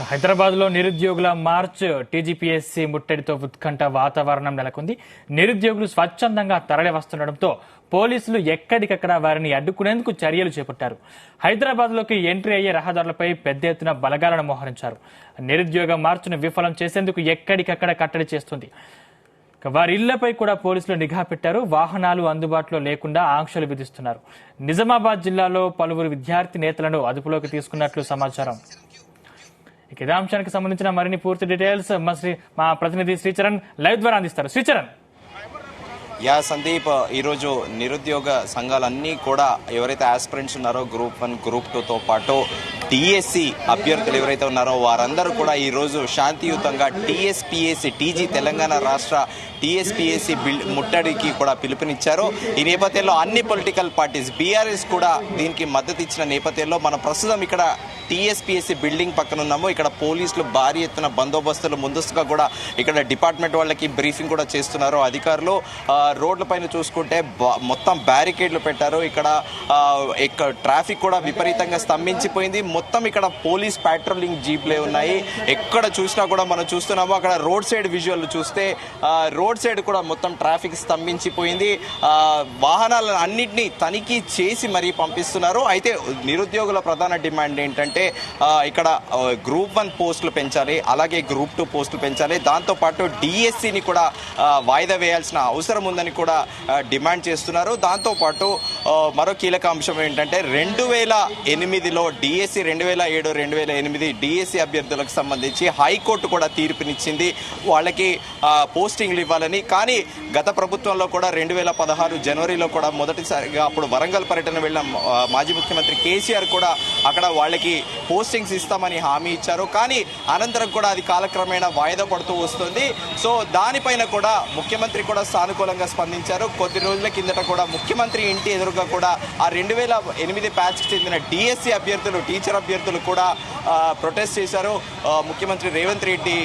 హైదరాబాద్లో నిరుద్యోగుల March TGPSC ముట్టడితో ఉత్కంఠ వాతావరణం నెలకొంది. నిరుద్యోగులు స్వచ్ఛందంగా తరలి వస్తుండటంతో పోలీసులు ఎక్కడికక్కడ వారిని అడ్డుకునేందుకు చర్యలు చేపట్టారు. హైదరాబాద్లోకి ఎంట్రీ అయ్యే రహదారులపై పెద్ద ఎత్తున బలగాలను మోహరించారు. నిరుద్యోగ మార్చును విఫలం చేసేందుకు ఎక్కడికక్కడ కట్టడి చేస్తుంది. వారి ఇళ్లపై కూడా పోలీసులు నిఘా పెట్టారు. వాహనాలు అందుబాటులో లేకుండా ఆంక్షలు విధిస్తున్నారు. నిజామాబాద్ జిల్లాలో పలువురు విద్యార్థి నేతలను అదుపులోకి తీసుకున్నట్లు సమాచారం. ఇదే అంశానికి సంబంధించిన మరిన్ని పూర్తి డీటెయిల్స్ మా ప్రతినిధి శ్రీచరణ్ లైవ్ ద్వారా అందిస్తారు. శ్రీచరణ్. సందీప్, ఈరోజు నిరుద్యోగ సంఘాలన్నీ కూడా ఎవరైతే ఆస్పిరెంట్స్ ఉన్నారో గ్రూప్ 1, గ్రూప్ 2తో పాటు టీఎస్సీ అభ్యర్థులు ఎవరైతే ఉన్నారో వారందరూ కూడా ఈరోజు శాంతియుతంగా టీఎస్పీఎస్సీ టీజీ తెలంగాణ రాష్ట్ర టీఎస్పీఎస్సీ ముట్టడికి కూడా పిలుపునిచ్చారు. ఈ నేపథ్యంలో అన్ని పొలిటికల్ పార్టీస్ బీఆర్ఎస్ కూడా దీనికి మద్దతు ఇచ్చిన నేపథ్యంలో మనం ప్రస్తుతం ఇక్కడ టీఎస్పీఎస్సీ బిల్డింగ్ పక్కన ఉన్నాము. ఇక్కడ పోలీసులు భారీ ఎత్తున బందోబస్తులు ముందస్తుగా కూడా ఇక్కడ డిపార్ట్మెంట్ వాళ్ళకి బ్రీఫింగ్ కూడా చేస్తున్నారు అధికారులు. రోడ్ల పైన చూసుకుంటే మొత్తం బ్యారికేడ్లు పెట్టారు. ఇక్కడ ట్రాఫిక్ కూడా విపరీతంగా స్తంభించిపోయింది. మొత్తం ఇక్కడ పోలీస్ పాట్రోలింగ్ జీప్లే ఉన్నాయి. ఎక్కడ చూసినా కూడా మనం చూస్తున్నాము. అక్కడ రోడ్ సైడ్ విజువల్ చూస్తే రోడ్ సైడ్ కూడా మొత్తం ట్రాఫిక్ స్తంభించిపోయింది. వాహనాలను అన్నింటినీ తనిఖీ చేసి మరీ పంపిస్తున్నారు. అయితే నిరుద్యోగుల ప్రధాన డిమాండ్ ఏంటంటే ఇక్కడ గ్రూప్ 1 పోస్టులు పెంచాలి, అలాగే గ్రూప్ 2 పోస్టులు పెంచాలి. దాంతోపాటు డిఎస్సిని కూడా వాయిదా వేయాల్సిన అవసరం ఉందని కూడా డిమాండ్ చేస్తున్నారు. దాంతోపాటు మరో కీలక అంశం ఏంటంటే 2008లో డిఎస్సి 2007, 2008 డిఎస్సి అభ్యర్థులకు సంబంధించి హైకోర్టు కూడా తీర్పునిచ్చింది వాళ్ళకి పోస్టింగ్లు ఇవ్వాలని. కానీ గత ప్రభుత్వంలో కూడా 2016 జనవరిలో కూడా మొదటిసారిగా అప్పుడు వరంగల్ పర్యటన వెళ్ళిన మాజీ ముఖ్యమంత్రి కేసీఆర్ కూడా అక్కడ వాళ్ళకి పోస్టింగ్స్ ఇస్తామని హామీ ఇచ్చారు. కానీ అనంతరం కూడా అది కాలక్రమేణా వాయిదా పడుతూ వస్తుంది. సో దానిపైన కూడా ముఖ్యమంత్రి కూడా సానుకూలంగా స్పందించారు. కొద్ది రోజుల కిందట కూడా ముఖ్యమంత్రి ఇంటి ఎదురుగా కూడా ఆ 2008 బ్యాచ్కి చెందిన డిఎస్సి అభ్యర్థులు, టీచర్ అభ్యర్థులు కూడా ప్రొటెస్ట్ చేశారు ముఖ్యమంత్రి రేవంత్ రెడ్డి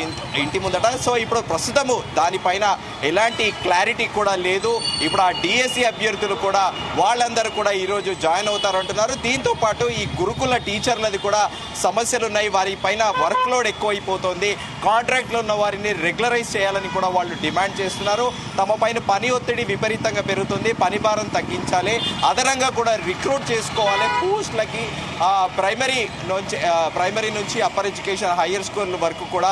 ఇంటి ముందట. సో ఇప్పుడు ప్రస్తుతము దానిపైన ఎలాంటి క్లారిటీ కూడా లేదు. ఇప్పుడు ఆ డిఎస్సి అభ్యర్థులు కూడా వాళ్ళందరూ కూడా ఈరోజు జాయిన్ అవుతారంటున్నారు. దీంతో పాటు ఈ గురుకుల టీచర్లది కూడా సమస్యలు ఉన్నాయి. వారి పైన వర్క్ లోడ్ ఎక్కువైపోతుంది. కాంట్రాక్ట్లో ఉన్న వారిని రెగ్యులరైజ్ చేయాలని కూడా వాళ్ళు డిమాండ్ చేస్తున్నారు. తమ పైన పని ఒత్తిడి విపరీతంగా పెరుగుతుంది, పని భారం తగ్గించాలి, అదనంగా కూడా రిక్రూట్ చేసుకోవాలి పోస్టులకి. ప్రైమరీ నుంచి అప్పర్ ఎడ్యుకేషన్, హయ్యర్ స్కూల్ వరకు కూడా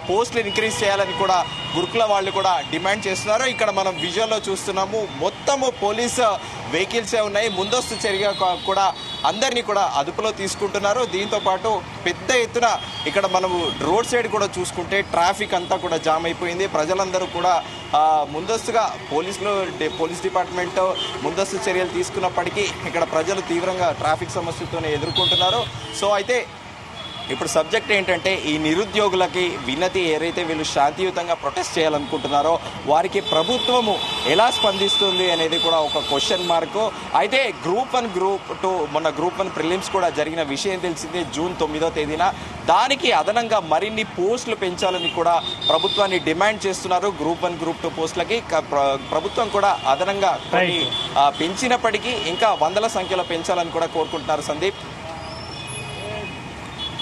పోస్టులు ఇంక్రీజ్ చేయాలని కూడా గురుకుల వాళ్ళు కూడా డిమాండ్ చేస్తున్నారు. ఇక్కడ మనం విజువల్లో చూస్తున్నాము. మొత్తము పోలీసు వెహికల్సే ఉన్నాయి. ముందస్తు చర్య కూడా అందరినీ కూడా అదుపులో తీసుకుంటున్నారు. దీంతో పాటు పెద్ద ఎత్తున ఇక్కడ మనము రోడ్ సైడ్ కూడా చూసుకుంటే ట్రాఫిక్ అంతా కూడా జామ్ అయిపోయింది. ప్రజలందరూ కూడా ముందస్తుగా పోలీస్ డిపార్ట్మెంట్ ముందస్తు చర్యలు తీసుకున్నప్పటికీ ఇక్కడ ప్రజలు తీవ్రంగా ట్రాఫిక్ సమస్యతోనే ఎదుర్కొంటున్నారు. సో అయితే ఇప్పుడు సబ్జెక్ట్ ఏంటంటే ఈ నిరుద్యోగులకి వినతి ఏదైతే వీళ్ళు శాంతియుతంగా ప్రొటెస్ట్ చేయాలనుకుంటున్నారో వారికి ప్రభుత్వము ఎలా స్పందిస్తుంది అనేది కూడా ఒక క్వశ్చన్ మార్కు. అయితే గ్రూప్ 1, గ్రూప్ 2 మొన్న గ్రూప్ 1 ప్రిలిమ్స్ కూడా జరిగిన విషయం తెలిసిందే జూన్ 9వ తేదీన. దానికి అదనంగా మరిన్ని పోస్టులు పెంచాలని కూడా ప్రభుత్వాన్ని డిమాండ్ చేస్తున్నారు. గ్రూప్ 1, గ్రూప్ 2 పోస్టులకి ప్రభుత్వం కూడా అదనంగా పెంచినప్పటికీ ఇంకా వందల సంఖ్యలో పెంచాలని కూడా కోరుకుంటున్నారు. సందీప్.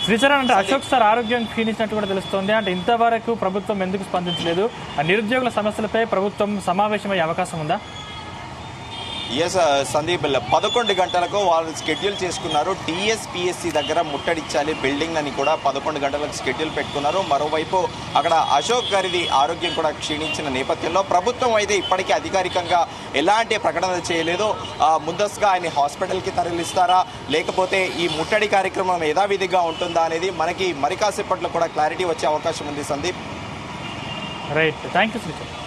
శ్రీచరణ్, అంటే అశోక్ సార్ ఆరోగ్యం క్షీణించినట్టు కూడా తెలుస్తోంది. అంటే ఇంతవరకు ప్రభుత్వం ఎందుకు స్పందించలేదు? ఆ నిరుద్యోగుల సమస్యలపై ప్రభుత్వం సమావేశమయ్యే అవకాశం ఉందా? ఎస్ సందీప్, 11 గంటలకు వాళ్ళు షెడ్యూల్ చేసుకున్నారు. టీఎస్పీఎస్సీ దగ్గర ముట్టడిచ్చాలి బిల్డింగ్ అని కూడా 11 గంటలకు షెడ్యూల్ పెట్టుకున్నారు. మరోవైపు అక్కడ అశోక్ గారిది ఆరోగ్యం కూడా క్షీణించిన నేపథ్యంలో ప్రభుత్వం అయితే ఇప్పటికీ అధికారికంగా ఎలాంటి ప్రకటన చేయలేదు. ముందస్తుగా ఆయన హాస్పిటల్కి తరలిస్తారా లేకపోతే ఈ ముట్టడి కార్యక్రమం యథావిధిగా ఉంటుందా అనేది మనకి మరి కాసేపట్లో కూడా క్లారిటీ వచ్చే అవకాశం ఉంది. Sandeep. Right, thank you Sricharan.